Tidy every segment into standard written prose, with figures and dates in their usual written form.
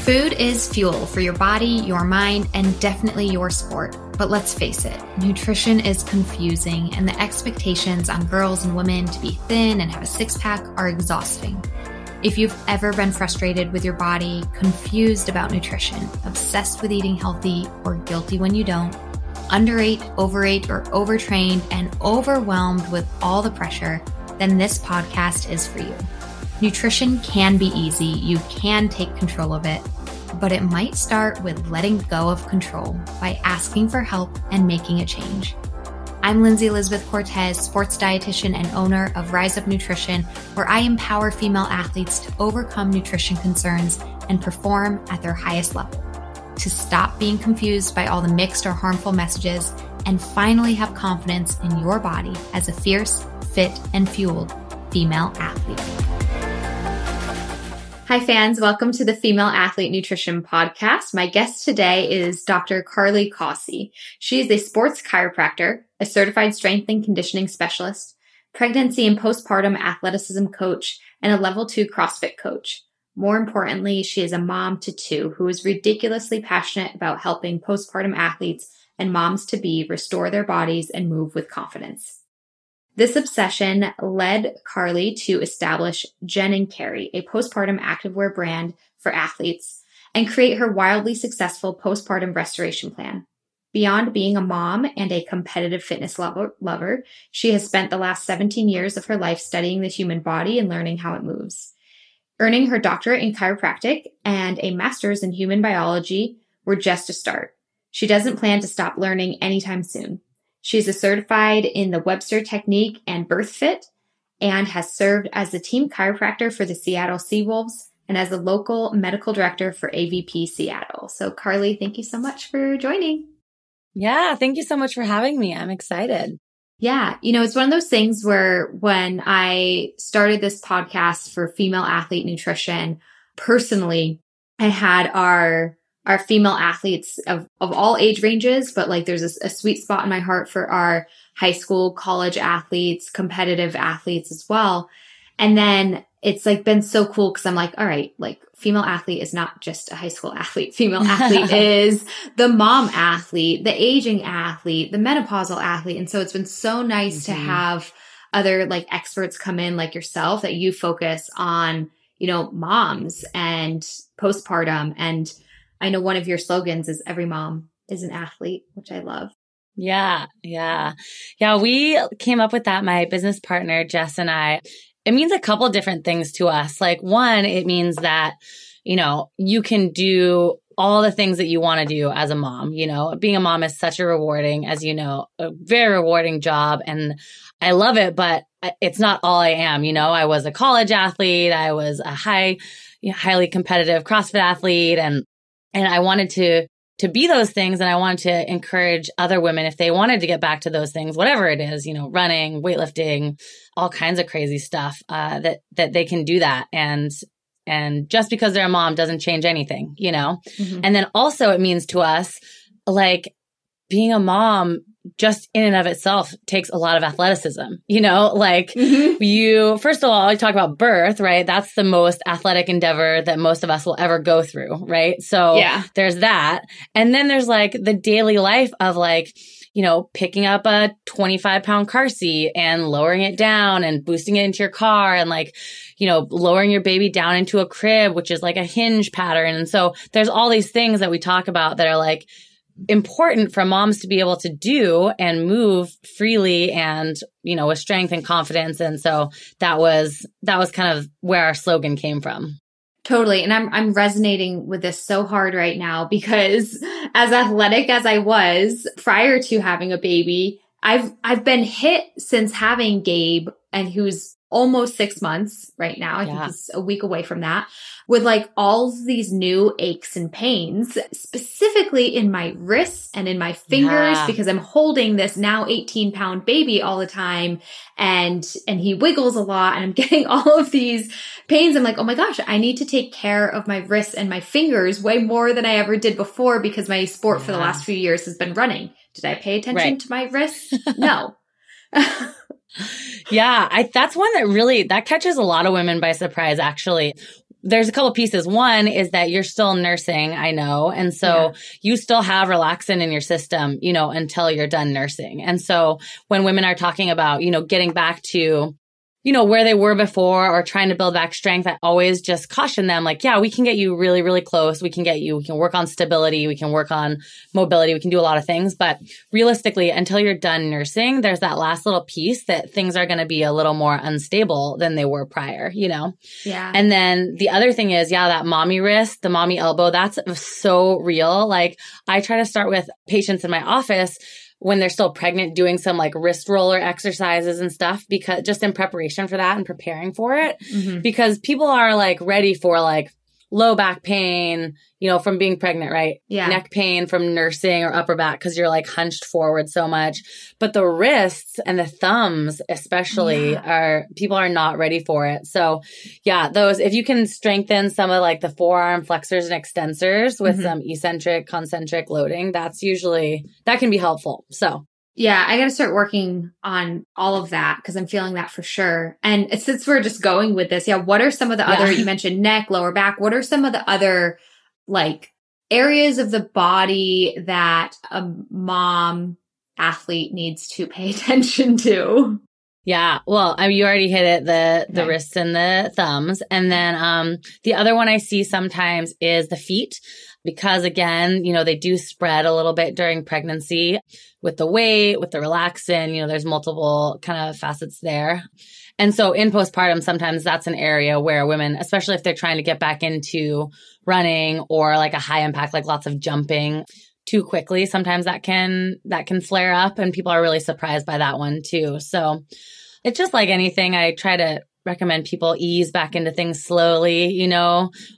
Food is fuel for your body, your mind, and definitely your sport. But let's face it, nutrition is confusing, and the expectations on girls and women to be thin and have a six-pack are exhausting. If you've ever been frustrated with your body, confused about nutrition, obsessed with eating healthy, or guilty when you don't, underate, overate, or overtrained, and overwhelmed with all the pressure, then this podcast is for you. Nutrition can be easy. You can take control of it, but it might start with letting go of control by asking for help and making a change. I'm Lindsay Elizabeth Cortez, sports dietitian and owner of Rise Up Nutrition, where I empower female athletes to overcome nutrition concerns and perform at their highest level, to stop being confused by all the mixed or harmful messages, and finally have confidence in your body as a fierce, fit, and fueled female athlete. Hi fans, welcome to the Female Athlete Nutrition Podcast. My guest today is Dr. Karlie Causey. She is a sports chiropractor, a certified strength and conditioning specialist, pregnancy and postpartum athleticism coach, and a level 2 CrossFit coach. More importantly, she is a mom to 2 who is ridiculously passionate about helping postpartum athletes and moms-to-be restore their bodies and move with confidence. This obsession led Karlie to establish Jen & Carrie, a postpartum activewear brand for athletes, and create her wildly successful postpartum restoration plan. Beyond being a mom and a competitive fitness lover, she has spent the last 17 years of her life studying the human body and learning how it moves. Earning her doctorate in chiropractic and a master's in human biology were just a start. She doesn't plan to stop learning anytime soon. She's a certified in the Webster technique and birth fit, and has served as the team chiropractor for the Seattle Seawolves and as the local medical director for AVP Seattle. So Karlie, thank you so much for joining. Yeah, thank you so much for having me. I'm excited. Yeah, it's one of those things where when I started this podcast for female athlete nutrition, personally, I had our female athletes of all age ranges, but like there's a sweet spot in my heart for our high school, college athletes, competitive athletes as well. And then it's like been so cool because I'm like, all right, like female athlete is not just a high school athlete. Female athlete is the mom athlete, the aging athlete, the menopausal athlete. And so it's been so nice to have other like experts come in like yourself that you focus on, moms and postpartum. And I know one of your slogans is every mom is an athlete, which I love. Yeah. We came up with that, my business partner, Jess and I. It means a couple different things to us. Like one, it means that, you can do all the things that you want to do as a mom. Being a mom is such a rewarding, as you know, a very rewarding job. And I love it, but it's not all I am. I was a college athlete. I was a highly competitive CrossFit athlete. And I wanted to be those things. And I wanted to encourage other women, if they wanted to get back to those things, whatever it is, running, weightlifting, all kinds of crazy stuff, that they can do that. And just because they're a mom doesn't change anything, Mm-hmm. And then also it means to us, like being a mom just in and of itself takes a lot of athleticism, you, first of all, I talk about birth, right? That's the most athletic endeavor that most of us will ever go through, right? So there's that. And then there's like the daily life of like, picking up a 25-pound car seat and lowering it down and boosting it into your car and like, lowering your baby down into a crib, which is like a hinge pattern. And so there's all these things that we talk about that are like, important for moms to be able to do and move freely and, with strength and confidence. And so that was kind of where our slogan came from. Totally. And I'm resonating with this so hard right now because as athletic as I was prior to having a baby, I've been hit since having Gabe, and who's almost 6 months right now. I think he's a week away from that, with like all these new aches and pains, specifically in my wrists and in my fingers, because I'm holding this now 18-pound baby all the time. And he wiggles a lot and I'm getting all of these pains. I'm like, oh my gosh, I need to take care of my wrists and my fingers way more than I ever did before because my sport for the last few years has been running. Did I pay attention to my wrists? No. That's one that catches a lot of women by surprise, actually. there's a couple pieces. One is that you're still nursing, I know. And so you still have relaxin in your system, until you're done nursing. And so when women are talking about, getting back to, where they were before or trying to build back strength, I always just caution them like, yeah, we can get you really, really close. We can work on stability. We can work on mobility. We can do a lot of things. But realistically, until you're done nursing, there's that last little piece that things are going to be a little more unstable than they were prior, Yeah. And then the other thing is, that mommy wrist, the mommy elbow, that's so real. Like I try to start with patients in my office when they're still pregnant, doing some like wrist roller exercises and stuff, because just in preparation for that and preparing for it, because people are like ready for like low back pain, from being pregnant, right? Yeah. Neck pain from nursing or upper back because you're like hunched forward so much. But the wrists and the thumbs especially people are not ready for it. So those, if you can strengthen some of like the forearm flexors and extensors with some eccentric, concentric loading, that can be helpful. So yeah, I got to start working on all of that because I'm feeling that for sure. And since we're just going with this, what are some of the other, you mentioned neck, lower back, what are some of the other like areas of the body that a mom athlete needs to pay attention to? Yeah. Well, you already hit it, the wrists and the thumbs. And then the other one I see sometimes is the feet. Because again, they do spread a little bit during pregnancy with the weight, with the relaxin, there's multiple kind of facets there. And so in postpartum, sometimes that's an area where women, especially if they're trying to get back into running or like a high impact, like lots of jumping too quickly, sometimes that can flare up and people are really surprised by that one too. So it's just like anything. I try to recommend people ease back into things slowly,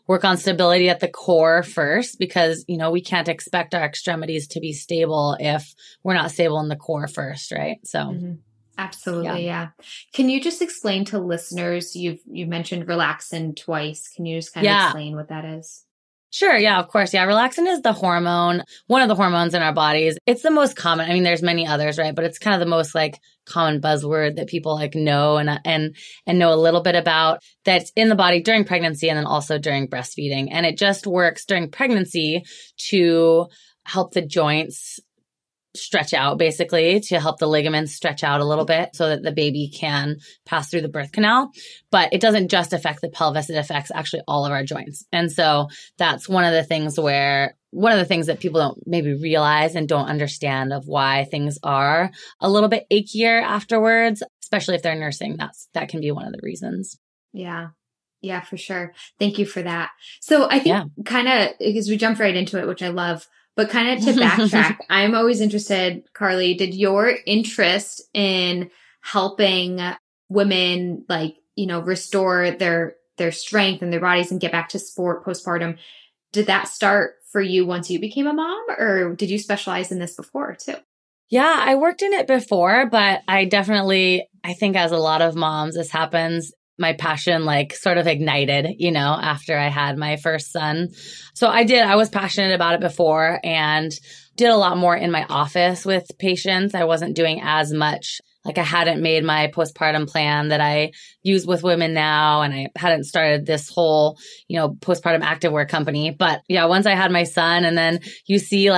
work on stability at the core first, because, we can't expect our extremities to be stable if we're not stable in the core first, right? So absolutely. Yeah. Can you just explain to listeners, you mentioned relaxin twice. Can you just kind of explain what that is? Sure. Yeah, of course. Yeah. Relaxin is the hormone, one of the hormones in our bodies. It's the most common. I mean, there's many others, right? But it's kind of the most like common buzzword that people like know and know a little bit about, that's in the body during pregnancy and then also during breastfeeding. And it just works during pregnancy to help the joints stretch out, basically, to help the ligaments stretch out a little bit so that the baby can pass through the birth canal. But it doesn't just affect the pelvis, it affects actually all of our joints. And so that's one of the things that people don't maybe realize and don't understand of why things are a little bit achier afterwards, especially if they're nursing. That can be one of the reasons. Yeah. Yeah, for sure. Thank you for that. So I think kind of, because we jumped right into it, which I love, but kind of to backtrack, I'm always interested, Karlie, did your interest in helping women restore their strength and their bodies and get back to sport postpartum, did that start for you once you became a mom, or did you specialize in this before too? Yeah, I worked in it before, but I think as a lot of moms, this happens. My passion sort of ignited, after I had my first son. So I was passionate about it before and did a lot more in my office with patients. I wasn't doing as much. I hadn't made my postpartum plan that I use with women now. And I hadn't started this whole, postpartum activewear company. But once I had my son, and then you see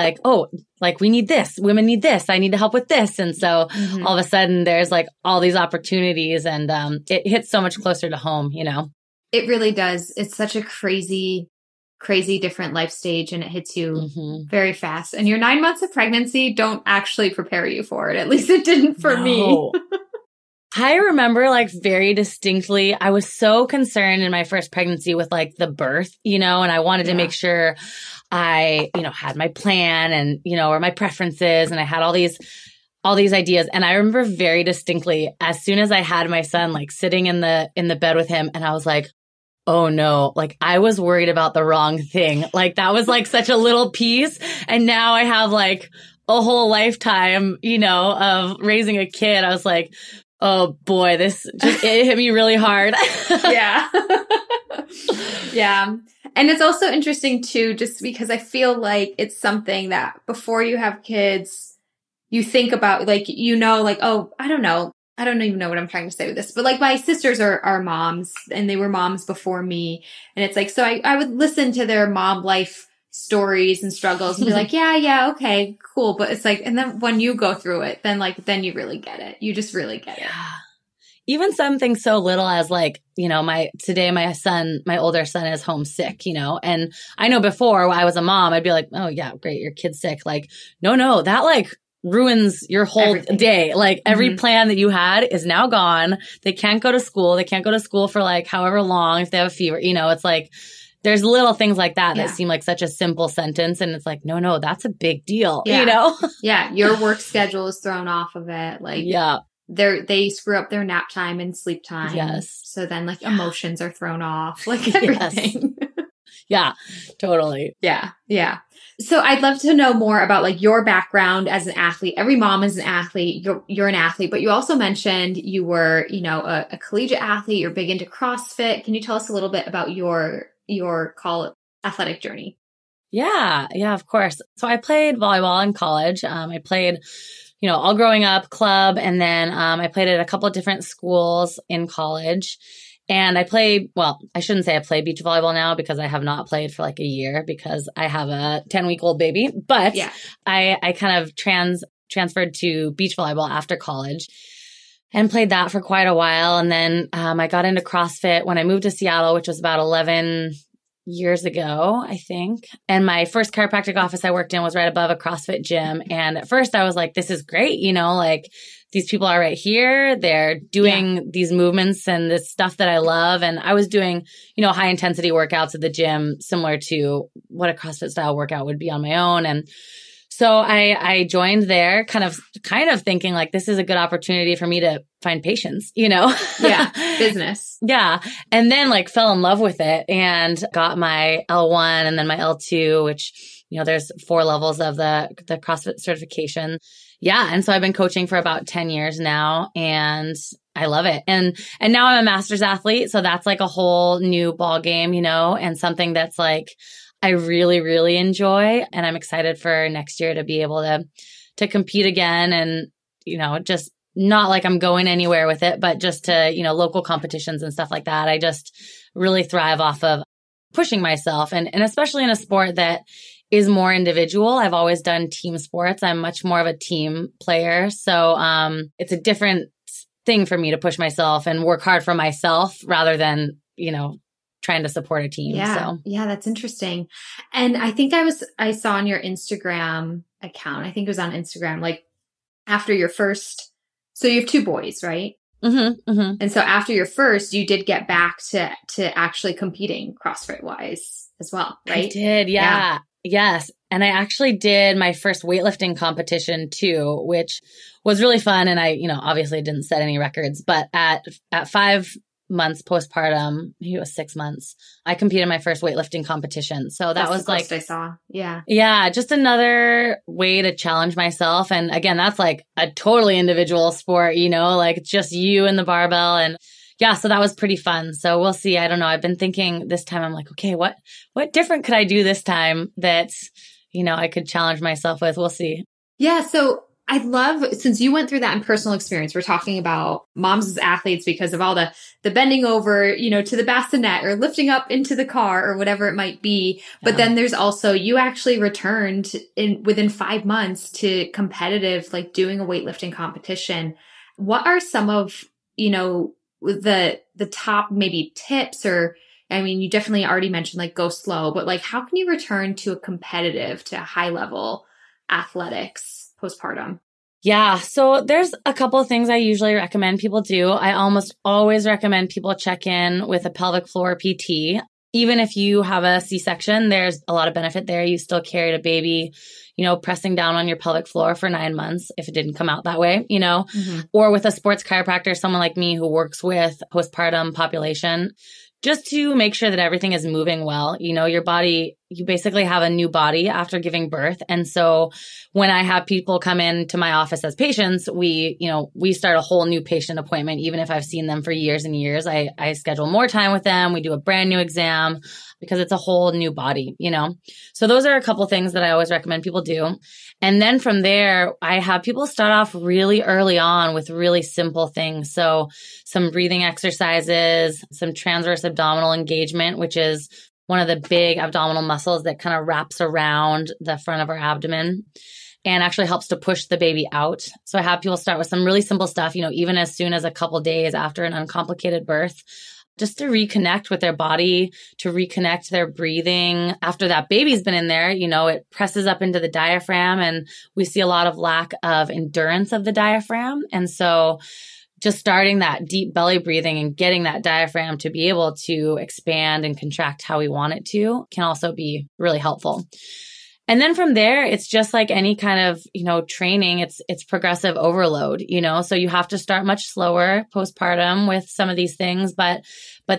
we need this, women need this, I need to help with this. And so all of a sudden there's all these opportunities and it hits so much closer to home, It really does. It's such a crazy different life stage, and it hits you very fast. And your 9 months of pregnancy don't actually prepare you for it. At least it didn't for me. I remember very distinctly, I was so concerned in my first pregnancy with the birth, and I wanted to make sure I, had my plan and, or my preferences, and I had all these ideas. And I remember very distinctly, as soon as I had my son, sitting in the bed with him, and I was like, oh no, I was worried about the wrong thing. That was such a little piece. And now I have a whole lifetime, of raising a kid. I was like, oh boy, it hit me really hard. Yeah. Yeah. And it's also interesting too, just because I feel like it's something that before you have kids, you think about oh, I don't know. I don't even know what I'm trying to say with this, but like my sisters are moms and they were moms before me. And it's like, so I would listen to their mom life stories and struggles and be like, yeah, okay, cool. But it's like, and then when you go through it, then you really get it. You just really get it. Even something so little as like, you know, my older son is homesick, you know, and I know before when I was a mom, I'd be like, oh yeah, great. Your kid's sick. Like, no, that like ruins your whole day. Like every plan that you had is now gone. They can't go to school. They can't go to school for like however long if they have a fever, you know, it's like, there's little things like that that seem like such a simple sentence. And it's like, no, that's a big deal, you know? Yeah. Your work schedule is thrown off of it. Like, they screw up their nap time and sleep time. Yes. So then like emotions are thrown off, like everything. Yeah, totally. Yeah. So I'd love to know more about like your background as an athlete. Every mom is an athlete. You're an athlete, but you also mentioned you were, you know, a collegiate athlete. You're big into CrossFit. Can you tell us a little bit about your athletic journey? Yeah, of course. So I played volleyball in college. I played, you know, all growing up club. And then I played at a couple of different schools in college. And I shouldn't say I play beach volleyball now because I have not played for like a year because I have a 10-week-old baby. But I kind of transferred to beach volleyball after college and played that for quite a while. And then I got into CrossFit when I moved to Seattle, which was about 11 years ago, I think. And my first chiropractic office I worked in was right above a CrossFit gym. And at first I was like, this is great. You know, like these people are right here. They're doing these movements and this stuff that I love. And I was doing, you know, high intensity workouts at the gym, similar to what a CrossFit style workout would be on my own. And so I joined there kind of thinking like, this is a good opportunity for me to find patients, you know? Business. And then like fell in love with it and got my L1 and then my L2, which, you know, there's 4 levels of the CrossFit certification. And so I've been coaching for about 10 years now and I love it. And now I'm a master's athlete. So that's like a whole new ball game, you know, and something that's like, I really, really enjoy. And I'm excited for next year to be able to compete again. And, you know, just not like I'm going anywhere with it, but just to, you know, local competitions and stuff like that. I just really thrive off of pushing myself and especially in a sport that is more individual. I've always done team sports. I'm much more of a team player. So, it's a different thing for me to push myself and work hard for myself rather than, you know, trying to support a team. Yeah, that's interesting. And I think I saw on your Instagram account, I think it was on Instagram, like after your first, so you have 2 boys, right? And so after your first, you did get back to actually competing CrossFit wise as well, right? I did. Yeah. Yes. And I actually did my first weightlifting competition too, which was really fun. And I, you know, obviously didn't set any records, but at 5 months postpartum, he was 6 months, I competed in my first weightlifting competition. So that was like, I saw. Yeah. Just another way to challenge myself. And again, that's like a totally individual sport, you know, like just you and the barbell. And yeah, so that was pretty fun. So we'll see. I don't know. I've been thinking this time, I'm like, okay, what different could I do this time that, you know, I could challenge myself with? We'll see. Yeah. So I'd love, since you went through that in personal experience, we're talking about moms as athletes because of all the bending over, you know, to the bassinet or lifting up into the car or whatever it might be. But then there's also, you actually returned within 5 months to competitive, like doing a weightlifting competition. What are some of, you know, the top maybe tips or, I mean, you definitely already mentioned like go slow, but like how can you return to a competitive, to high level athletics postpartum? Yeah. So there's a couple of things I usually recommend people do. I almost always recommend people check in with a pelvic floor PT. Even if you have a C-section, there's a lot of benefit there. You still carried a baby, you know, pressing down on your pelvic floor for 9 months if it didn't come out that way, you know, or with a sports chiropractor, someone like me who works with postpartum population, just to make sure that everything is moving well. You know, your body you basically have a new body after giving birth. And so when I have people come into my office as patients, we start a whole new patient appointment. Even if I've seen them for years and years, I schedule more time with them. We do a brand new exam because it's a whole new body, So those are a couple things that I always recommend people do. And then from there, I have people start off really early on with really simple things. So some breathing exercises, some transverse abdominal engagement, which is one of the big abdominal muscles that kind of wraps around the front of our abdomen and actually helps to push the baby out. So I have people start with some really simple stuff, even as soon as a couple days after an uncomplicated birth, just to reconnect with their body, to reconnect their breathing. After that baby's been in there, it presses up into the diaphragm, and we see a lot of lack of endurance of the diaphragm. And so just starting that deep belly breathing and getting that diaphragm to be able to expand and contract how we want it to can also be really helpful. And then from there, it's just like any kind of, training, it's progressive overload, so you have to start much slower postpartum with some of these things, but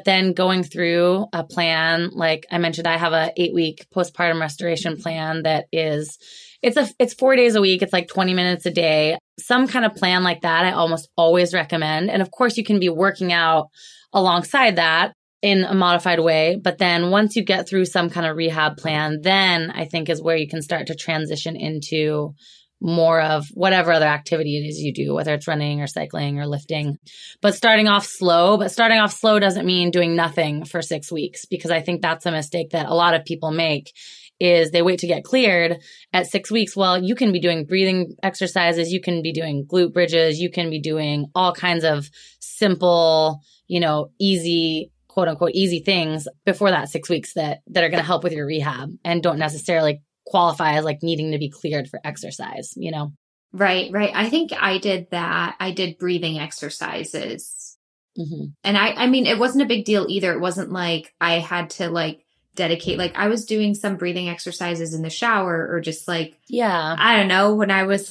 then going through a plan, like I mentioned, I have a 8-week postpartum restoration plan that is, it's 4 days a week. It's like 20 minutes a day, some kind of plan like that. I almost always recommend. And of course you can be working out alongside that in a modified way. But then once you get through some kind of rehab plan, then I think is where you can start to transition into more of whatever other activity it is you do, whether it's running or cycling or lifting. But starting off slow doesn't mean doing nothing for 6 weeks, because I think that's a mistake that a lot of people make is they wait to get cleared at 6 weeks. Well, you can be doing breathing exercises. You can be doing glute bridges. You can be doing all kinds of simple, easy, quote unquote, easy things before that 6 weeks that are going to help with your rehab and don't necessarily qualify as like needing to be cleared for exercise, Right. I think I did that. I did breathing exercises. Mm-hmm. And I mean, it wasn't a big deal either. It wasn't like I had to dedicate, I was doing some breathing exercises in the shower or just I don't know, when I was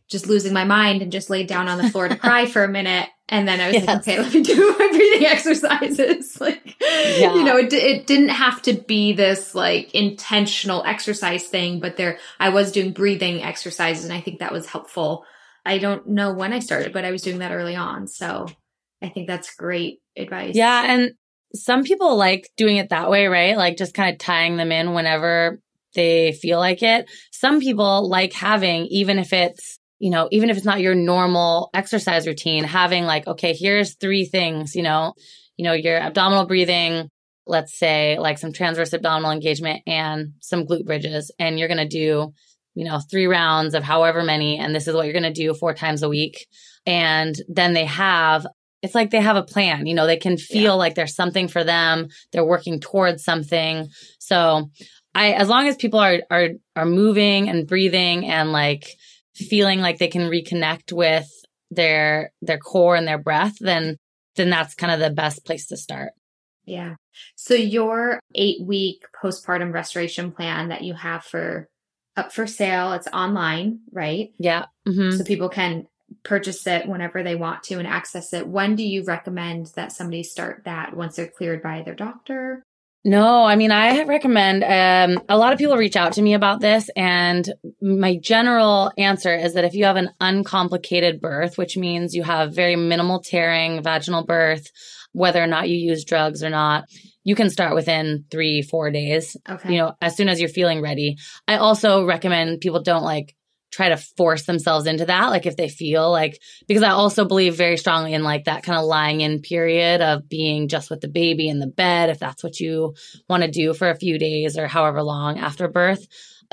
just losing my mind and just laid down on the floor to cry for a minute. And then I was okay, let me do my breathing exercises. It didn't have to be this intentional exercise thing, but I was doing breathing exercises. And I think that was helpful. I don't know when I started, but I was doing that early on. So I think that's great advice. Yeah. And some people like doing it that way, right? Just kind of tying them in whenever they feel like it. Some people like having, even if it's not your normal exercise routine, having okay, here's 3 things, your abdominal breathing, let's say some transverse abdominal engagement and some glute bridges. And you're going to do, 3 rounds of however many. And this is what you're going to do 4 times a week. And then it's like they have a plan, they can feel like there's something for them. They're working towards something. So as long as people are moving and breathing and feeling like they can reconnect with their core and their breath, then that's kind of the best place to start. Yeah. So your 8-week postpartum restoration plan that you have up for sale, it's online, right? Yeah. Mm-hmm. So people can purchase it whenever they want to and access it. When do you recommend that somebody start that? Once they're cleared by their doctor? No, I mean, I recommend, a lot of people reach out to me about this, and my general answer is that if you have an uncomplicated birth, which means you have very minimal tearing, vaginal birth, whether or not you use drugs or not, you can start within 3-4 days, as soon as you're feeling ready. I also recommend people don't try to force themselves into that. If they feel because I also believe very strongly in that kind of lying in period of being just with the baby in the bed, if that's what you want to do for a few days or however long after birth.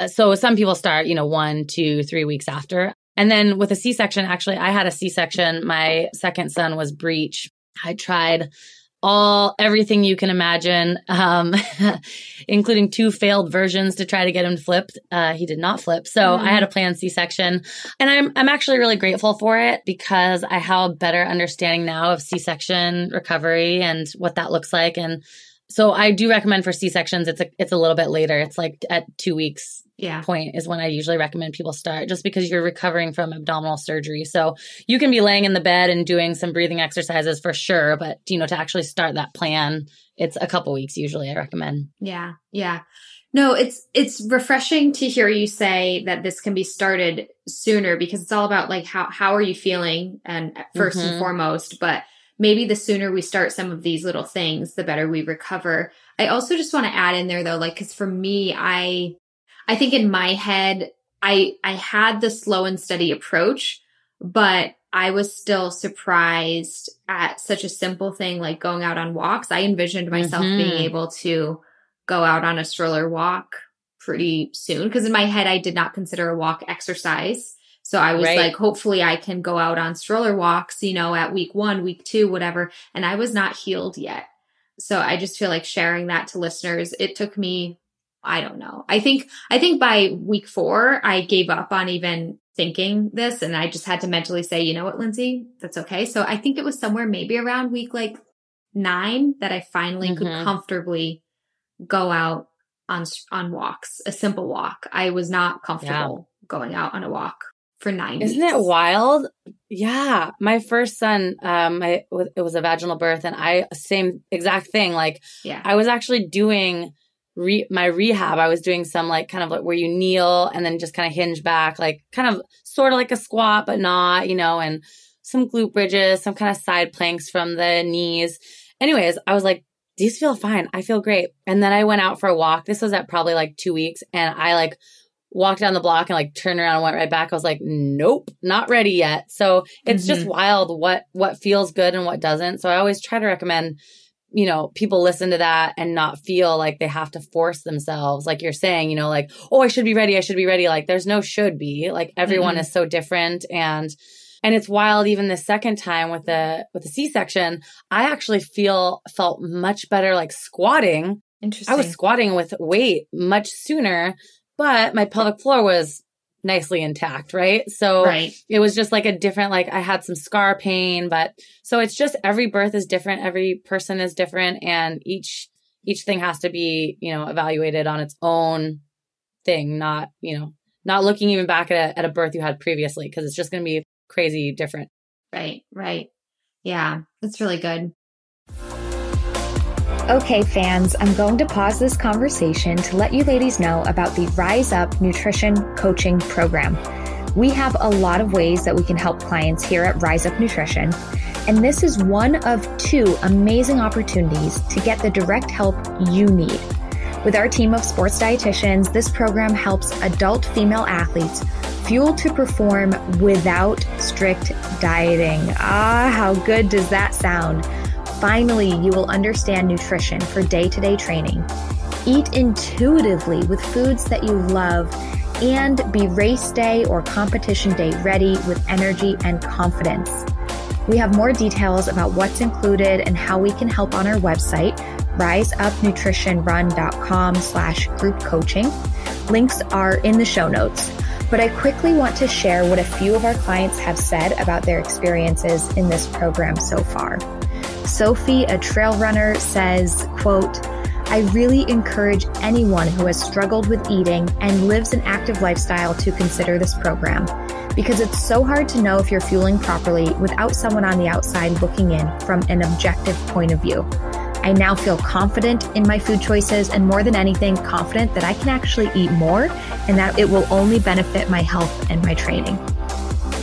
So some people start, 1, 2, 3 weeks after. And then with a C-section, actually, I had a C-section. My second son was breech. I tried everything you can imagine, including 2 failed versions to try to get him flipped. He did not flip. So I had a planned C-section, and I'm actually really grateful for it because I have a better understanding now of C-section recovery and what that looks like. And so I do recommend for C-sections, it's a little bit later. It's at 2 weeks point is when I usually recommend people start, just because you're recovering from abdominal surgery. So you can be laying in the bed and doing some breathing exercises for sure. But, to actually start that plan, it's a couple weeks usually I recommend. Yeah. Yeah. No, it's refreshing to hear you say that this can be started sooner, because it's all about like how are you feeling, and first and foremost, but maybe the sooner we start some of these little things, the better we recover. I also just want to add in there though, like, cause for me, I think in my head, I had the slow and steady approach, but I was still surprised at such a simple thing like going out on walks. I envisioned myself being able to go out on a stroller walk pretty soon, because in my head, I did not consider a walk exercise. So I was like, hopefully I can go out on stroller walks, at week 1, week 2, whatever. And I was not healed yet. So I just feel like sharing that to listeners. It took me, I don't know. I think by week 4, I gave up on even thinking this, and I just had to mentally say, you know what, Lindsay, that's okay. So I think it was somewhere maybe around week like 9 that I finally could comfortably go out on walks, a simple walk. I was not comfortable going out on a walk for 9 weeks. Isn't it wild? Yeah. My first son, it was a vaginal birth, and same exact thing. Like, I was actually doing my rehab. I was doing some like kind of like where you kneel and then just kind of hinge back, like kind of sort of like a squat, but not, and some glute bridges, some kind of side planks from the knees. Anyways, I was like, these feel fine. I feel great. And then I went out for a walk. This was at probably like 2 weeks. And I like walked down the block and like turned around and went right back. I was like, nope, not ready yet. So it's just wild what feels good and what doesn't. So I always try to recommend, people listen to that and not feel like they have to force themselves. Like you're saying, like, oh, I should be ready. Like there's no should be. Like everyone is so different. And it's wild. Even the second time with the C-section, I actually felt much better like squatting. Interesting. I was squatting with weight much sooner, but my pelvic floor was nicely intact, right? So it was just like a different, like I had some scar pain, but so it's just every birth is different. Every person is different, and each thing has to be, evaluated on its own thing, not looking even back at a birth you had previously, because it's just going to be crazy different. Right. Yeah, that's really good. Okay, fans, I'm going to pause this conversation to let you ladies know about the Rise Up Nutrition Coaching Program. We have a lot of ways that we can help clients here at Rise Up Nutrition, and this is one of 2 amazing opportunities to get the direct help you need. With our team of sports dietitians, this program helps adult female athletes fuel to perform without strict dieting. How good does that sound? Finally, you will understand nutrition for day-to-day training, eat intuitively with foods that you love, and be race day or competition day ready with energy and confidence. We have more details about what's included and how we can help on our website, riseupnutritionrun.com/group coaching. Links are in the show notes. But I quickly want to share what a few of our clients have said about their experiences in this program so far. Sophie, a trail runner, says, quote, I really encourage anyone who has struggled with eating and lives an active lifestyle to consider this program, because it's so hard to know if you're fueling properly without someone on the outside looking in from an objective point of view. I now feel confident in my food choices, and more than anything, confident that I can actually eat more and that it will only benefit my health and my training.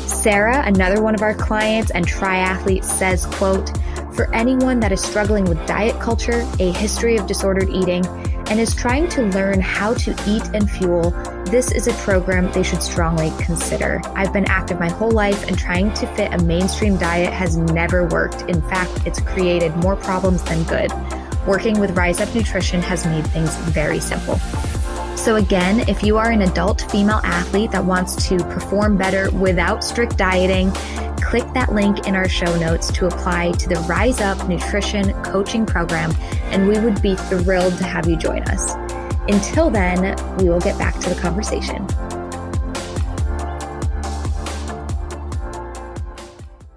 Sarah, another one of our clients and triathlete, says, quote, for anyone that is struggling with diet culture, a history of disordered eating, and is trying to learn how to eat and fuel, this is a program they should strongly consider. I've been active my whole life, and trying to fit a mainstream diet has never worked. In fact, it's created more problems than good. Working with Rise Up Nutrition has made things very simple. So again, if you are an adult female athlete that wants to perform better without strict dieting, click that link in our show notes to apply to the Rise Up Nutrition Coaching Program, and we would be thrilled to have you join us. Until then, we will get back to the conversation.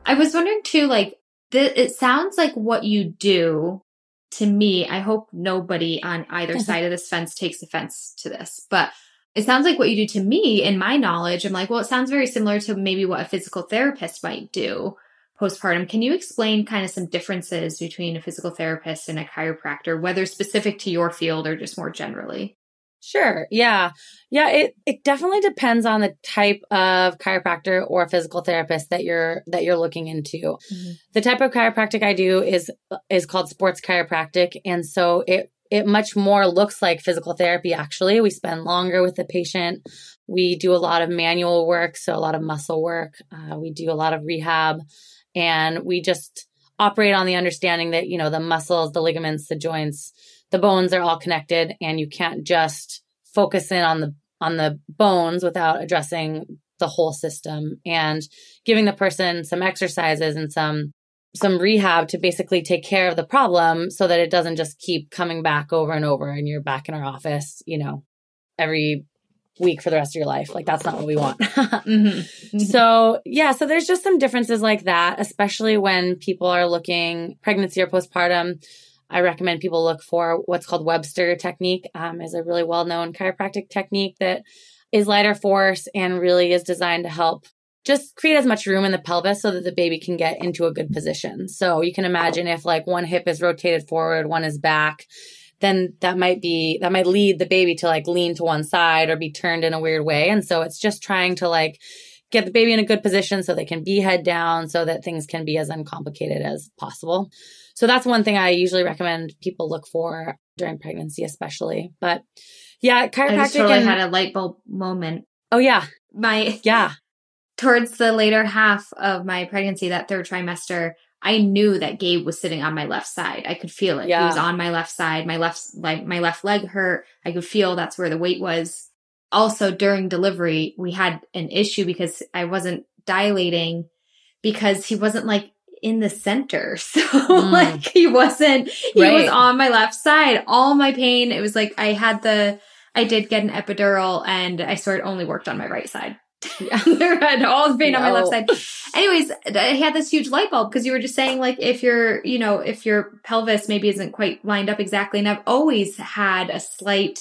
I was wondering too, like, it sounds like what you do to me, I hope nobody on either side of this fence takes offense to this, but it sounds like what you do to me, in my knowledge, I'm like, well, it sounds very similar to maybe what a physical therapist might do postpartum. Can you explain kind of some differences between a physical therapist and a chiropractor, whether specific to your field or just more generally? Sure. Yeah. Yeah. It definitely depends on the type of chiropractor or physical therapist that you're looking into. Mm-hmm. The type of chiropractic I do is called sports chiropractic. And so it much more looks like physical therapy, actually. We spend longer with the patient. We do a lot of manual work, so a lot of muscle work. We do a lot of rehab, and we just operate on the understanding that, the muscles, the ligaments, the joints, the bones are all connected, and you can't just focus in on the bones without addressing the whole system, and giving the person some exercises and some rehab to basically take care of the problem so that it doesn't just keep coming back over and over and you're back in our office, every week for the rest of your life. Like, that's not what we want. Mm-hmm. Mm-hmm. So there's just some differences like that, especially when people are looking pregnancy or postpartum. I recommend people look for what's called Webster technique, is a really well-known chiropractic technique that is lighter force and really is designed to help just create as much room in the pelvis so that the baby can get into a good position. So you can imagine if like one hip is rotated forward, one is back, then that might lead the baby to like lean to one side or be turned in a weird way. And so it's just trying to like get the baby in a good position so they can be head down so that things can be as uncomplicated as possible. So that's one thing I usually recommend people look for during pregnancy, especially. But yeah, chiropractic. I just totally had a light bulb moment. Oh yeah. Towards the later half of my pregnancy, that third trimester, I knew that Gabe was sitting on my left side. I could feel it. Yeah. He was on my left side. My left leg hurt. I could feel that's where the weight was. Also, during delivery, we had an issue because I wasn't dilating because he wasn't like in the center. So like he was on my left side. All my pain, it was like I did get an epidural and I sort of only worked on my right side. Yeah. I had all the pain on my left side. Anyways, I had this huge light bulb because you were just saying like if your pelvis maybe isn't quite lined up exactly. And I've always had a slight,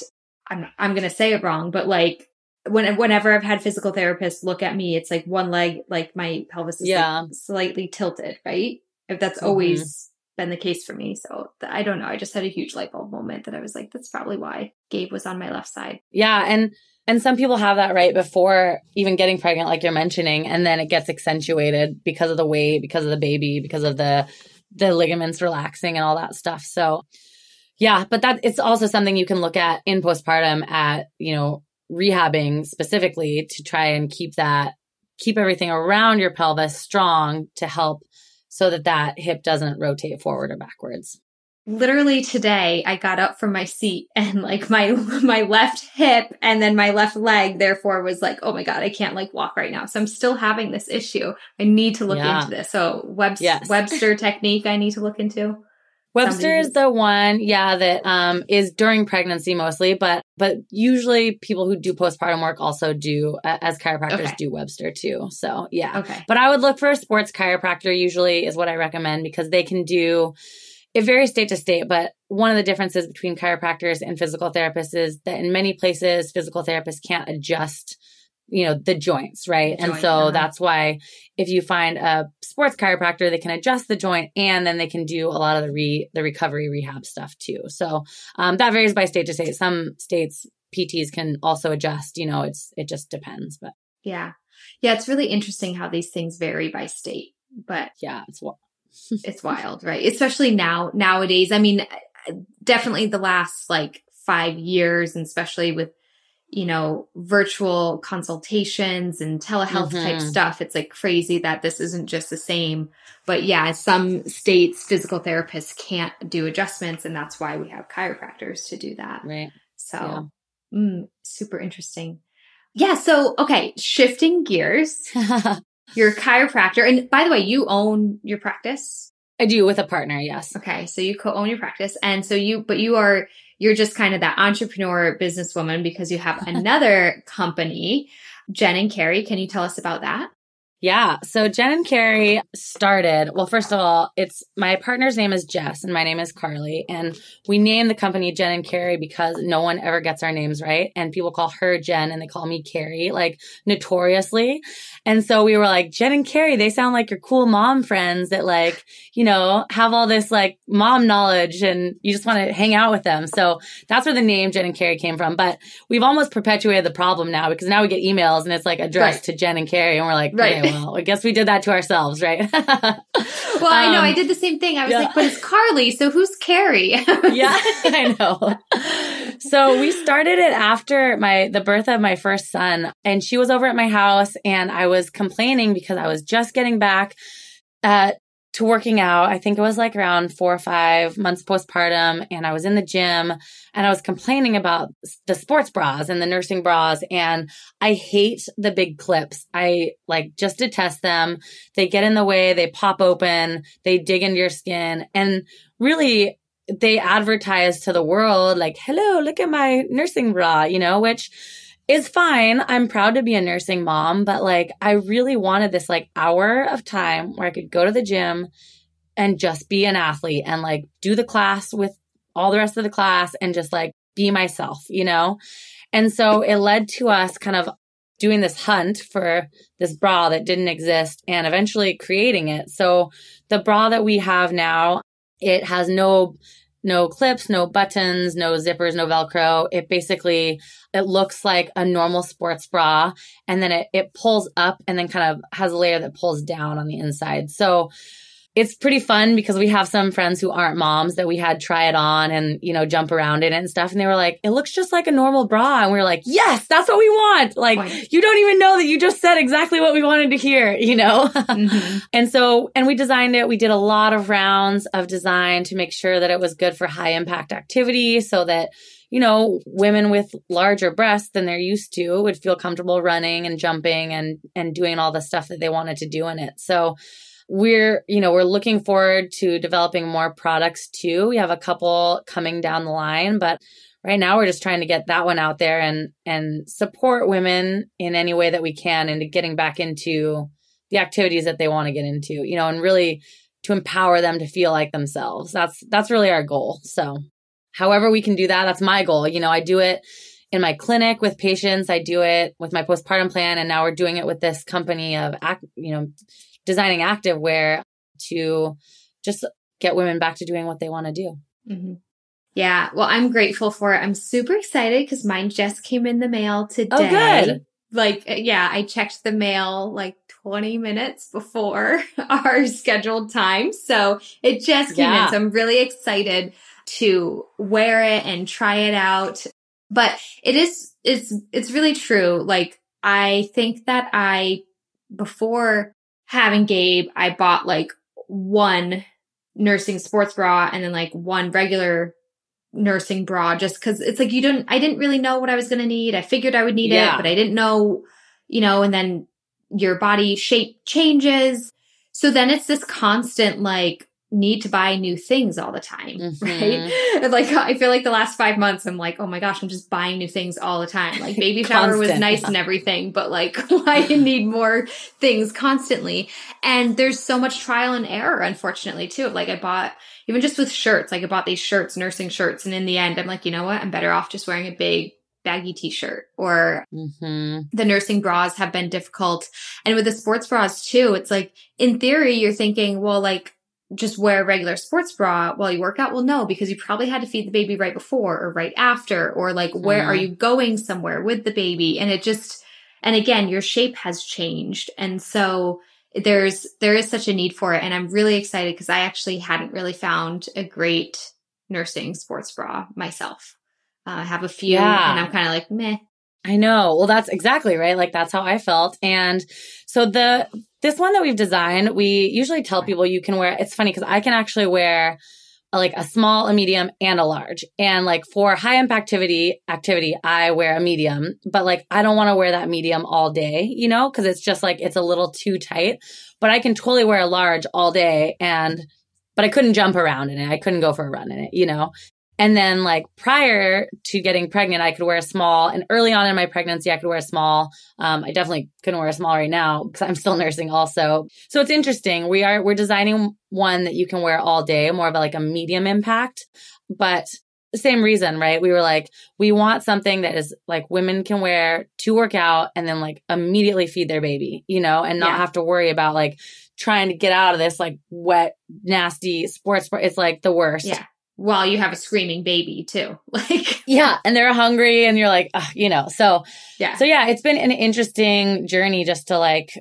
I'm going to say it wrong, but like whenever I've had physical therapists look at me, it's like one leg, like my pelvis is like slightly tilted, right? If that's always been the case for me. So I don't know. I just had a huge light bulb moment that I was like, that's probably why Gabe was on my left side. Yeah. And some people have that right before even getting pregnant, like you're mentioning, and then it gets accentuated because of the weight, because of the baby, because of the ligaments relaxing and all that stuff. So yeah, but it's also something you can look at in postpartum at, rehabbing specifically to try and keep everything around your pelvis strong to help so that hip doesn't rotate forward or backwards. Literally today, I got up from my seat and like my left hip and then my left leg, therefore was like, oh my God, I can't like walk right now. So I'm still having this issue. I need to look into this. So Webster technique I need to look into. Webster is the one, that is during pregnancy mostly, but usually people who do postpartum work also do, as chiropractors do Webster too. So yeah. Okay. But I would look for a sports chiropractor usually is what I recommend because they can do, it varies state to state, but one of the differences between chiropractors and physical therapists is that in many places, physical therapists can't adjust, the joints, right? And so that's why if you find a sports chiropractor, they can adjust the joint and then they can do a lot of the recovery rehab stuff too. So that varies by state to state. Some states PTs can also adjust, it just depends. But yeah, it's really interesting how these things vary by state. But yeah, it's wild, right? Especially nowadays. I mean, definitely the last like 5 years, and especially with, virtual consultations and telehealth type stuff. It's like crazy that this isn't just the same. But yeah, some states, physical therapists can't do adjustments. And that's why we have chiropractors to do that. Right. So super interesting. Yeah. So, okay. Shifting gears. You're a chiropractor. And by the way, you own your practice? I do with a partner. Yes. Okay. So you co-own your practice. And so you're just kind of that entrepreneur businesswoman because you have another company, Jen and Carrie. Can you tell us about that? Yeah. So Jen and Karlie started, well, first of all, my partner's name is Jess and my name is Karlie. And we named the company Jen and Karlie because no one ever gets our names right. And people call her Jen and they call me Karlie, like notoriously. And so we were like, Jen and Karlie, they sound like your cool mom friends that like, you know, have all this like mom knowledge and you just want to hang out with them. So that's where the name Jen and Karlie came from. But we've almost perpetuated the problem now because now we get emails and it's like addressed to Jen and Karlie and we're like, okay, well, I guess we did that to ourselves, right? Well, I know. I did the same thing. I was like, but it's Karlie, so who's Karlie? Yeah, I know. So we started it after the birth of my first son, and she was over at my house, and I was complaining because I was just getting back to working out. I think it was like around 4 or 5 months postpartum, and I was in the gym, and I was complaining about the sports bras and the nursing bras, and I hate the big clips. I like just detest them. They get in the way, they pop open, they dig into your skin, and really they advertise to the world like, hello, look at my nursing bra, you know, which is fine. I'm proud to be a nursing mom, but like I really wanted this like hour of time where I could go to the gym and just be an athlete and like do the class with all the rest of the class and just like be myself, you know? And so it led to us kind of doing this hunt for this bra that didn't exist and eventually creating it. So the bra that we have now, it has no clips, no buttons, no zippers, no Velcro. It looks like a normal sports bra. And then it pulls up and then kind of has a layer that pulls down on the inside. So it's pretty fun because we have some friends who aren't moms that we had try it on and, you know, jump around in it and stuff. And they were like, it looks just like a normal bra. And we were like, yes, that's what we want. Like, you don't even know that you just said exactly what we wanted to hear, you know? Mm-hmm. And we designed it. We did a lot of rounds of design to make sure that it was good for high impact activity so that, you know, women with larger breasts than they're used to would feel comfortable running and jumping and doing all the stuff that they wanted to do in it. So we're looking forward to developing more products too. We have a couple coming down the line, but right now we're just trying to get that one out there and support women in any way that we can into getting back into the activities that they want to get into, you know, and really to empower them to feel like themselves. That's really our goal. So however we can do that, that's my goal. You know, I do it in my clinic with patients. I do it with my postpartum plan. And now we're doing it with this company of, you know, designing activewear to just get women back to doing what they want to do. Mm-hmm. Yeah. Well, I'm grateful for it. I'm super excited because mine just came in the mail today. Oh, good. Like, yeah, I checked the mail like 20 minutes before our scheduled time. So it just came in. So I'm really excited to wear it and try it out. But it's really true. Like, I think that before having Gabe, I bought like one nursing sports bra and then like one regular nursing bra just because it's like I didn't really know what I was going to need. I figured I would need it, but I didn't know, you know, and then your body shape changes. So then it's this constant like need to buy new things all the time, right? Like I feel like the last 5 months, I'm like, oh my gosh, I'm just buying new things all the time. Like baby shower was nice and everything, but like I need more things constantly. And there's so much trial and error, unfortunately, too. Like I bought, even just with shirts, like I bought these shirts, nursing shirts. And in the end, I'm like, you know what? I'm better off just wearing a big baggy t-shirt or the nursing bras have been difficult. And with the sports bras too, it's like, in theory, you're thinking, well, like, just wear a regular sports bra while you work out? Well, no, because you probably had to feed the baby right before or right after, or like, where are you going somewhere with the baby? And and again, your shape has changed. And so there is such a need for it. And I'm really excited because I actually hadn't really found a great nursing sports bra myself. I have a few and I'm kind of like, meh. I know. Well, that's exactly right. Like that's how I felt. And so this one that we've designed, we usually tell people you can wear, it's funny because I can actually wear like a small, a medium, and a large. And like for high impact activity, I wear a medium, but like I don't want to wear that medium all day, you know, because it's just like, it's a little too tight, but I can totally wear a large all day but I couldn't jump around in it. I couldn't go for a run in it, you know? And then like prior to getting pregnant, I could wear a small, and early on in my pregnancy, I could wear a small. I definitely couldn't wear a small right now because I'm still nursing also. So it's interesting. We're designing one that you can wear all day, more of like a medium impact, but the same reason, right? We were like, we want something that is like women can wear to work out and then like immediately feed their baby, and not have to worry about like trying to get out of this like wet, nasty sports. It's like the worst. Yeah. While you have a screaming baby too. Yeah. And they're hungry and you're like, so yeah. So yeah, it's been an interesting journey just to like,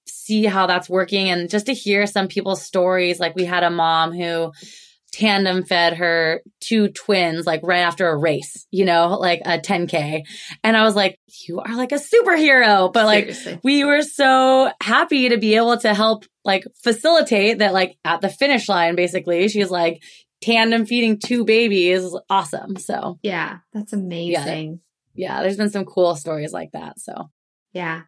see how that's working and just to hear some people's stories. Like we had a mom who tandem fed her 2 twins, like right after a race, like a 10K. And I was like, you are like a superhero. But like, seriously, we were so happy to be able to help like facilitate that, like at the finish line, basically, she's like tandem feeding 2 babies. Awesome. So yeah, that's amazing. Yeah. There's been some cool stories like that. So yeah.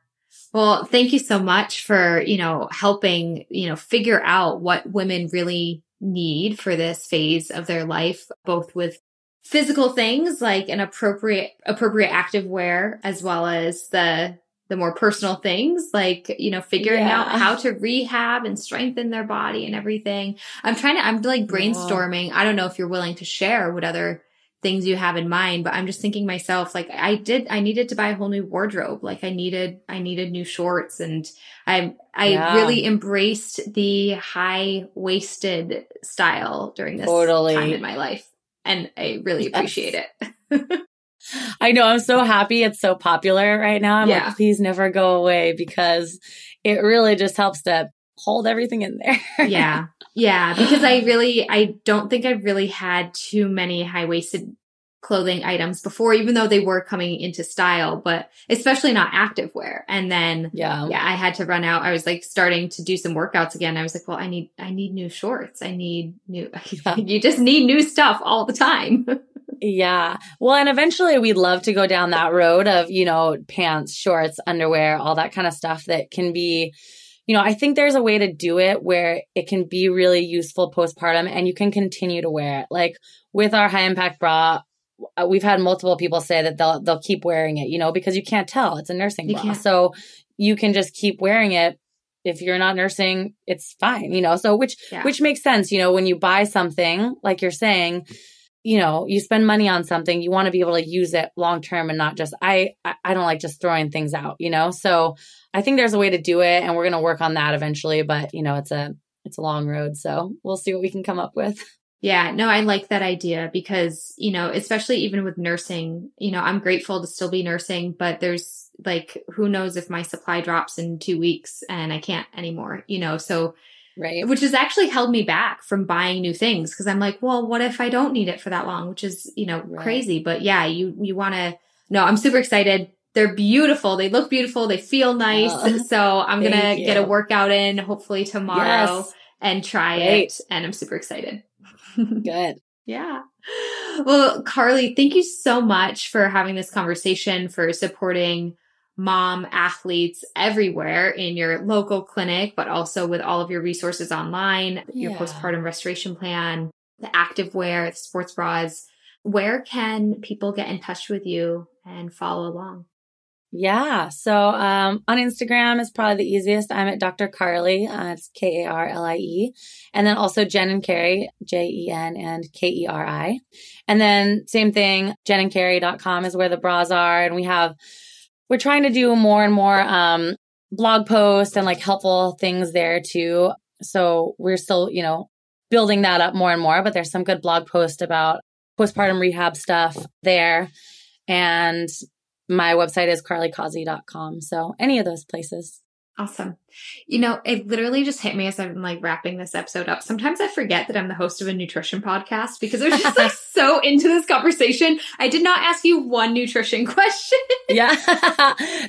Well, thank you so much for, helping, figure out what women really need for this phase of their life, both with physical things like an appropriate active wear, as well as the more personal things like, figuring out how to rehab and strengthen their body and everything. I'm like brainstorming. I don't know if you're willing to share what other things you have in mind, but I'm just thinking myself, like I needed to buy a whole new wardrobe. Like I needed new shorts, and I really embraced the high-waisted style during this time in my life. And I really appreciate it. I know. I'm so happy it's so popular right now. I'm like, please never go away because it really just helps to hold everything in there. Yeah. Yeah. Because I don't think I've really had too many high-waisted clothing items before, even though they were coming into style, but especially not activewear. And then, I had to run out. I was like starting to do some workouts again. I was like, well, I need new shorts. You just need new stuff all the time. Yeah. Well, and eventually we'd love to go down that road of, pants, shorts, underwear, all that kind of stuff that can be, I think there's a way to do it where it can be really useful postpartum and you can continue to wear it. Like with our high impact bra, we've had multiple people say that they'll keep wearing it, because you can't tell it's a nursing bra. So you can just keep wearing it. If you're not nursing, it's fine, so which makes sense. When you buy something, like you're saying, you spend money on something, you want to be able to use it long term and not just, I don't like just throwing things out, so I think there's a way to do it and we're going to work on that eventually, but it's a long road. So we'll see what we can come up with. Yeah, no, I like that idea because, especially even with nursing, I'm grateful to still be nursing, but there's like, who knows if my supply drops in 2 weeks and I can't anymore, so right. Which has actually held me back from buying new things because I'm like, well, what if I don't need it for that long, which is, crazy. But yeah, you want to, no, I'm super excited. They're beautiful. They look beautiful. They feel nice. So I'm going to get a workout in hopefully tomorrow and try it. And I'm super excited. Good. Yeah. Well, Karlie, thank you so much for having this conversation, for supporting mom athletes everywhere in your local clinic, but also with all of your resources online, your postpartum restoration plan, the activewear, the sports bras. Where can people get in touch with you and follow along? Yeah. So on Instagram is probably the easiest. I'm at Dr. Karlie. It's Karlie. And then also Jen and Carrie, JEN and KERI. And then same thing, jenandcarrie.com is where the bras are. And we're trying to do more and more blog posts and like helpful things there too. So we're still, building that up more and more, but there's some good blog posts about postpartum rehab stuff there. And my website is karliecausey.com. So any of those places. Awesome. It literally just hit me as I'm like wrapping this episode up. Sometimes I forget that I'm the host of a nutrition podcast because I was just like so into this conversation. I did not ask you one nutrition question. Yeah,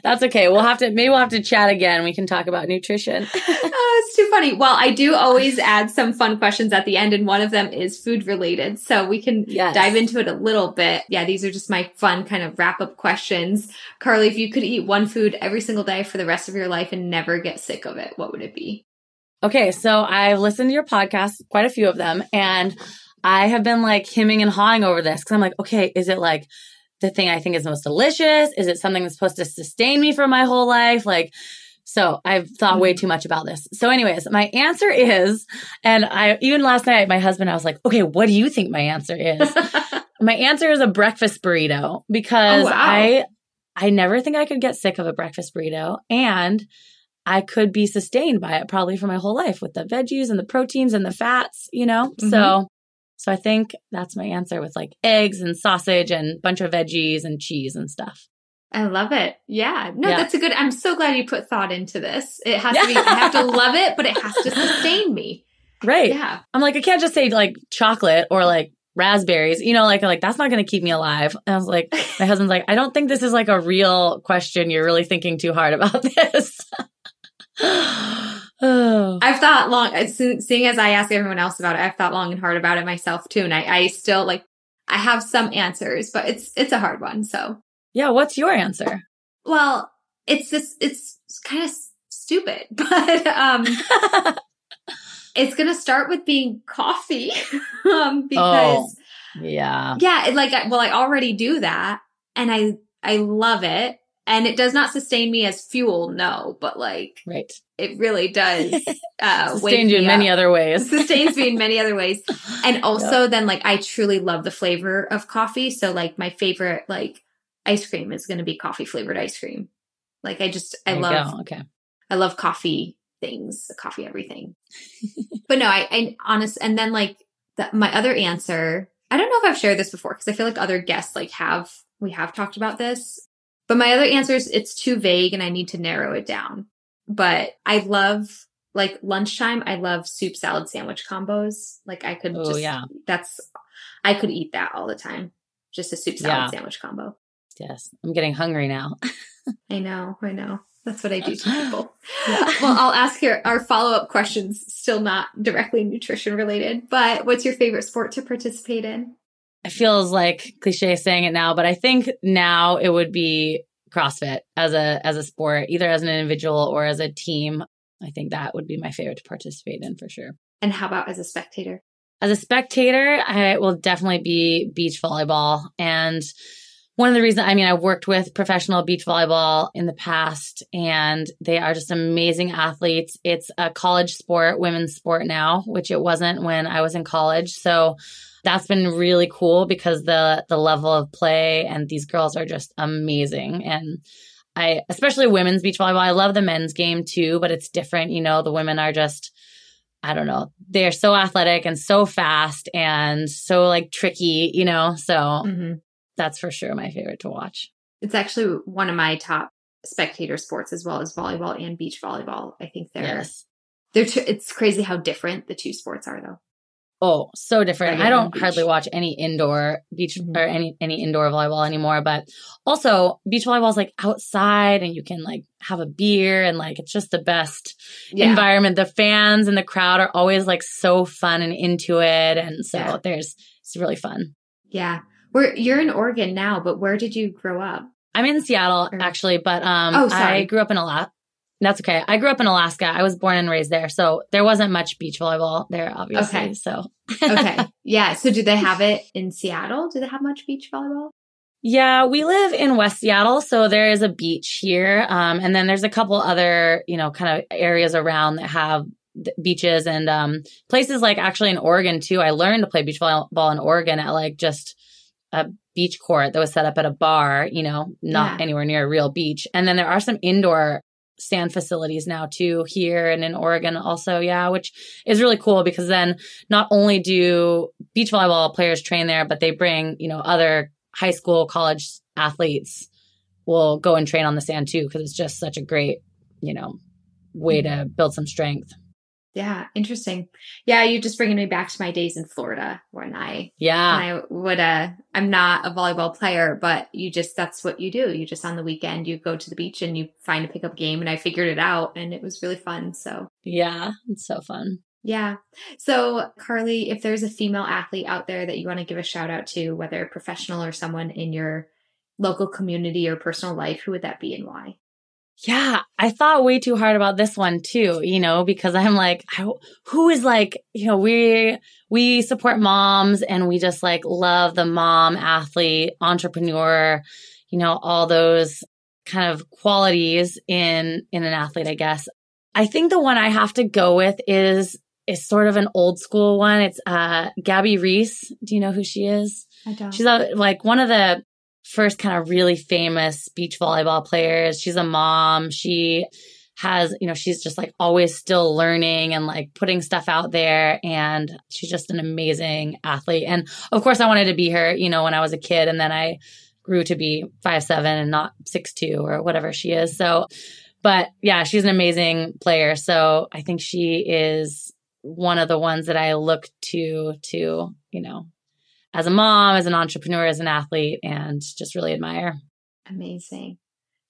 that's okay. Maybe we'll have to chat again. We can talk about nutrition. Oh, it's too funny. Well, I do always add some fun questions at the end, and one of them is food related. So we can dive into it a little bit. Yeah, these are just my fun kind of wrap up questions. Karlie, if you could eat one food every single day for the rest of your life and never get sick of it, what would it be? Okay, so I've listened to your podcast, quite a few of them, and I have been like hemming and hawing over this because I'm like, okay, is it like the thing I think is most delicious? Is it something that's supposed to sustain me for my whole life? Like, so I've thought way too much about this. So anyways, my answer is, and even last night, my husband, I was like, okay, what do you think my answer is? My answer is a breakfast burrito because I never think I could get sick of a breakfast burrito, and I could be sustained by it probably for my whole life with the veggies and the proteins and the fats, you know? So I think that's my answer with like eggs and sausage and a bunch of veggies and cheese and stuff. I love it. Yeah. No, that's a good, I'm so glad you put thought into this. It has to be, I have to love it, but it has to sustain me. Right. Yeah. I'm like, I can't just say like chocolate or like raspberries, you know, like that's not going to keep me alive. And I was like, my husband's like, I don't think this is like a real question. You're really thinking too hard about this. I've thought long, seeing as I ask everyone else about it, I've thought long and hard about it myself too. And I still like, I have some answers, but it's a hard one. So yeah. What's your answer? Well, it's kind of stupid, but, it's going to start with being coffee, because I already do that and I love it. And it does not sustain me as fuel, no, but like, right. It really does, sustain you in many other ways. Sustains me in many other ways. And also then like, I truly love the flavor of coffee. So like my favorite, like ice cream is going to be coffee flavored ice cream. Like I love coffee things, coffee, everything. But no, I honest. And then like my other answer, I don't know if I've shared this before because I feel like other guests like we have talked about this. But my other answer is it's too vague and I need to narrow it down. But I love like lunchtime. I love soup salad sandwich combos. Like I could I could eat that all the time. Just a soup salad sandwich combo. Yes. I'm getting hungry now. I know. That's what I do to people. Well, I'll ask our follow-up questions, still not directly nutrition related, but what's your favorite sport to participate in? It feels like cliche saying it now, but I think now it would be CrossFit as a sport, either as an individual or as a team. I think that would be my favorite to participate in for sure. And how about as a spectator? As a spectator, I will definitely be beach volleyball. And one of the reasons, I've worked with professional beach volleyball in the past, and they are just amazing athletes. It's a college sport, women's sport now, which it wasn't when I was in college. So that's been really cool because the level of play and these girls are just amazing. And especially women's beach volleyball, I love the men's game too, but it's different. You know, the women are just, I don't know, they're so athletic and so fast and so like tricky, you know, so that's for sure my favorite to watch. It's actually one of my top spectator sports as well as volleyball and beach volleyball. I think it's crazy how different the two sports are though. Oh, so different. I don't hardly watch any indoor beach or any indoor volleyball anymore, but also beach volleyball is like outside and you can like have a beer and like, it's just the best environment. The fans and the crowd are always like so fun and into it. And so it's really fun. Yeah. You're in Oregon now, but where did you grow up? I'm in Seattle actually, but I grew up in Alaska. That's okay. I grew up in Alaska. I was born and raised there. So there wasn't much beach volleyball there, obviously. Okay. So okay. Yeah. So do they have it in Seattle? Do they have much beach volleyball? Yeah, we live in West Seattle. So there is a beach here. And then there's a couple other, kind of areas around that have beaches and places like actually in Oregon too. I learned to play beach volleyball in Oregon at like just a beach court that was set up at a bar, not anywhere near a real beach. And then there are some indoor sand facilities now too here and in Oregon also, which is really cool because then not only do beach volleyball players train there, but they bring, other high school, college athletes will go and train on the sand too because it's just such a great, way to build some strength. Yeah. Interesting. Yeah. You're just bringing me back to my days in Florida when I'm not a volleyball player, but that's what you do. You just on the weekend, you go to the beach and you find a pickup game and I figured it out and it was really fun. So yeah, it's so fun. Yeah. So Karlie, if there's a female athlete out there that you want to give a shout out to, whether professional or someone in your local community or personal life, who would that be and why? Yeah, I thought way too hard about this one too, because I'm like, who is like, we support moms and we just like love the mom, athlete, entrepreneur, all those kind of qualities in an athlete, I guess. I think the one I have to go with is sort of an old school one. It's Gabby Reese. Do you know who she is? I don't. She's like one of the first kind of really famous beach volleyball players. She's a mom. She has, she's just like always still learning and like putting stuff out there. And she's just an amazing athlete. And of course I wanted to be her, when I was a kid, and then I grew to be 5'7" and not 6'2" or whatever she is. So, but yeah, she's an amazing player. So I think she is one of the ones that I look to, as a mom, as an entrepreneur, as an athlete, and just really admire. Amazing.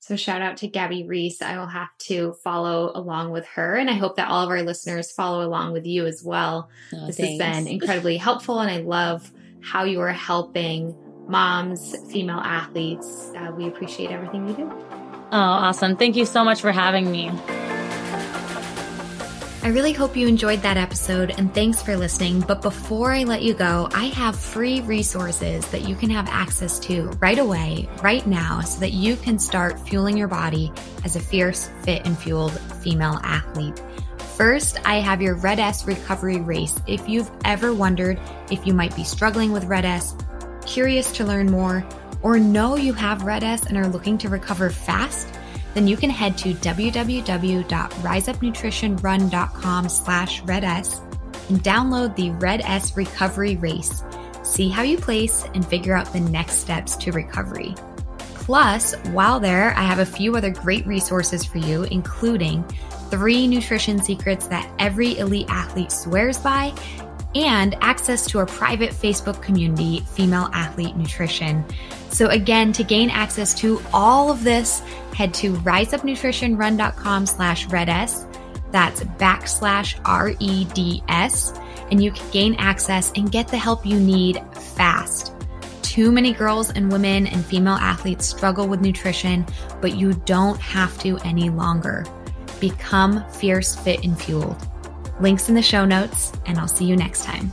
So shout out to Gabby Reese. I will have to follow along with her. And I hope that all of our listeners follow along with you as well. This has been incredibly helpful. And I love how you are helping moms, female athletes. We appreciate everything you do. Oh, awesome. Thank you so much for having me. I really hope you enjoyed that episode, and thanks for listening. But before I let you go, I have free resources that you can have access to right away, right now, so that you can start fueling your body as a fierce, fit, and fueled female athlete. First, I have your Red S recovery race. If you've ever wondered if you might be struggling with Red S, curious to learn more, or know you have Red S and are looking to recover fast, then you can head to www.riseupnutritionrun.com/RedS and download the Red S Recovery Race. See how you place and figure out the next steps to recovery. Plus, while there, I have a few other great resources for you, including 3 nutrition secrets that every elite athlete swears by, and access to a private Facebook community, Female Athlete Nutrition. So again, to gain access to all of this, head to riseupnutritionrun.com/RedS. That's /REDS. And you can gain access and get the help you need fast. Too many girls and women and female athletes struggle with nutrition, but you don't have to any longer. Become fierce, fit, and fueled. Links in the show notes, and I'll see you next time.